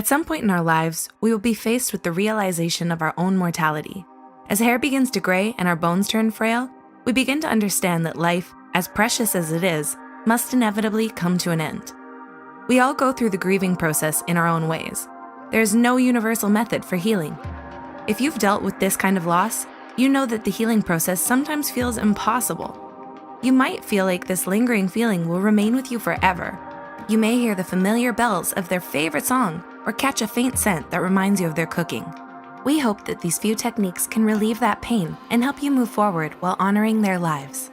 At some point in our lives, we will be faced with the realization of our own mortality. As hair begins to gray and our bones turn frail, we begin to understand that life, as precious as it is, must inevitably come to an end. We all go through the grieving process in our own ways. There is no universal method for healing. If you've dealt with this kind of loss, you know that the healing process sometimes feels impossible. You might feel like this lingering feeling will remain with you forever. You may hear the familiar bells of their favorite song or catch a faint scent that reminds you of their cooking. We hope that these few techniques can relieve that pain and help you move forward while honoring their lives.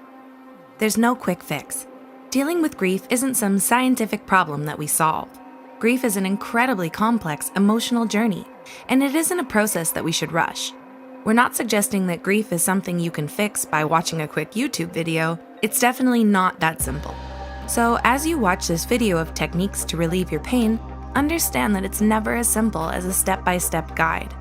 There's no quick fix. Dealing with grief isn't some scientific problem that we solve. Grief is an incredibly complex emotional journey, and it isn't a process that we should rush. We're not suggesting that grief is something you can fix by watching a quick YouTube video. It's definitely not that simple. So as you watch this video of techniques to relieve your pain, understand that it's never as simple as a step-by-step guide.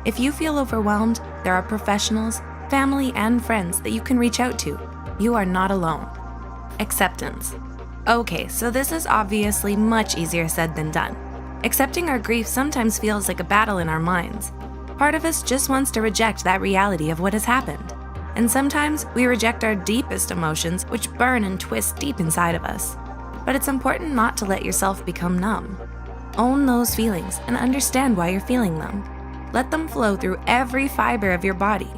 If you feel overwhelmed, there are professionals, family, and friends that you can reach out to. You are not alone. Acceptance. Okay, so this is obviously much easier said than done. Accepting our grief sometimes feels like a battle in our minds. Part of us just wants to reject that reality of what has happened. And sometimes we reject our deepest emotions, which burn and twist deep inside of us. But it's important not to let yourself become numb. Own those feelings and understand why you're feeling them. Let them flow through every fiber of your body.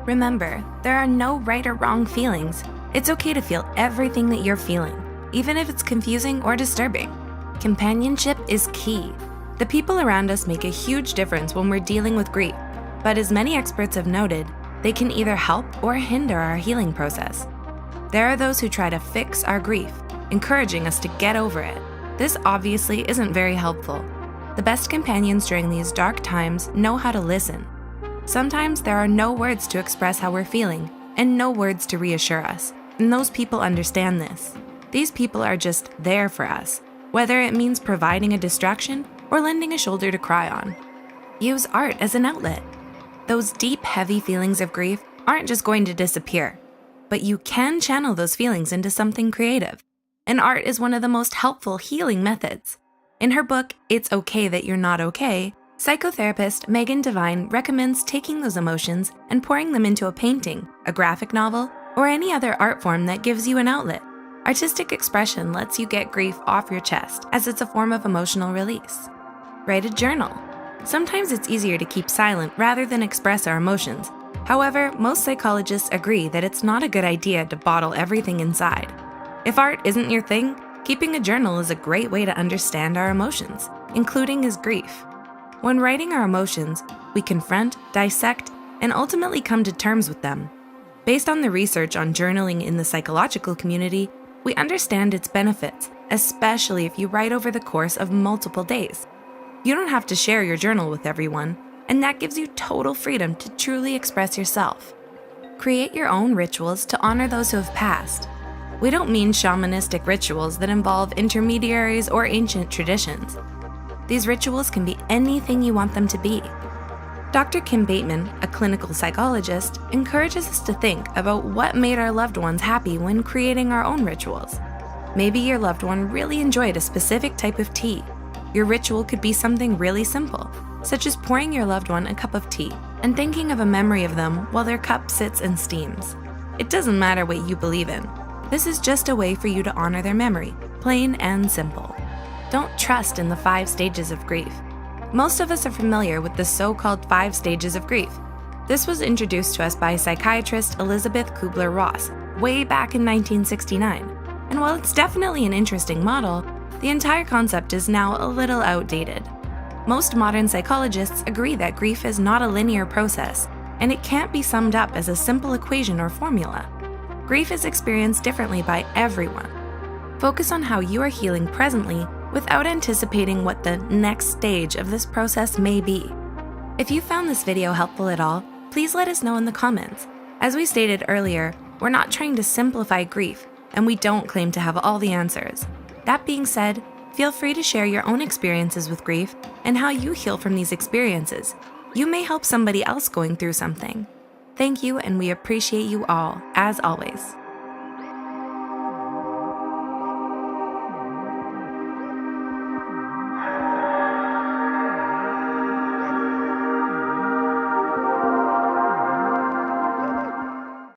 Remember, there are no right or wrong feelings. It's okay to feel everything that you're feeling, even if it's confusing or disturbing. Companionship is key. The people around us make a huge difference when we're dealing with grief, but as many experts have noted, they can either help or hinder our healing process. There are those who try to fix our grief, encouraging us to get over it. This obviously isn't very helpful. The best companions during these dark times know how to listen. Sometimes there are no words to express how we're feeling, and no words to reassure us, and those people understand this. These people are just there for us, whether it means providing a distraction or lending a shoulder to cry on. Use art as an outlet. Those deep, heavy feelings of grief aren't just going to disappear, but you can channel those feelings into something creative. And art is one of the most helpful healing methods. In her book, It's Okay That You're Not Okay, psychotherapist Megan Devine recommends taking those emotions and pouring them into a painting, a graphic novel, or any other art form that gives you an outlet. Artistic expression lets you get grief off your chest, as it's a form of emotional release. Write a journal. Sometimes it's easier to keep silent rather than express our emotions. However, most psychologists agree that it's not a good idea to bottle everything inside. If art isn't your thing, keeping a journal is a great way to understand our emotions, including his grief. When writing our emotions, we confront, dissect, and ultimately come to terms with them. Based on the research on journaling in the psychological community, we understand its benefits, especially if you write over the course of multiple days. You don't have to share your journal with everyone, and that gives you total freedom to truly express yourself. Create your own rituals to honor those who have passed. We don't mean shamanistic rituals that involve intermediaries or ancient traditions. These rituals can be anything you want them to be. Dr. Kim Bateman, a clinical psychologist, encourages us to think about what made our loved ones happy when creating our own rituals. Maybe your loved one really enjoyed a specific type of tea. Your ritual could be something really simple, such as pouring your loved one a cup of tea and thinking of a memory of them while their cup sits and steams. It doesn't matter what you believe in. This is just a way for you to honor their memory, plain and simple. Don't trust in the 5 stages of grief. Most of us are familiar with the so-called 5 stages of grief. This was introduced to us by psychiatrist Elizabeth Kubler-Ross way back in 1969. And while it's definitely an interesting model, the entire concept is now a little outdated. Most modern psychologists agree that grief is not a linear process, and it can't be summed up as a simple equation or formula. Grief is experienced differently by everyone. Focus on how you are healing presently without anticipating what the next stage of this process may be. If you found this video helpful at all, please let us know in the comments. As we stated earlier, we're not trying to simplify grief, and we don't claim to have all the answers. That being said, feel free to share your own experiences with grief and how you heal from these experiences. You may help somebody else going through something. Thank you, and we appreciate you all, as always.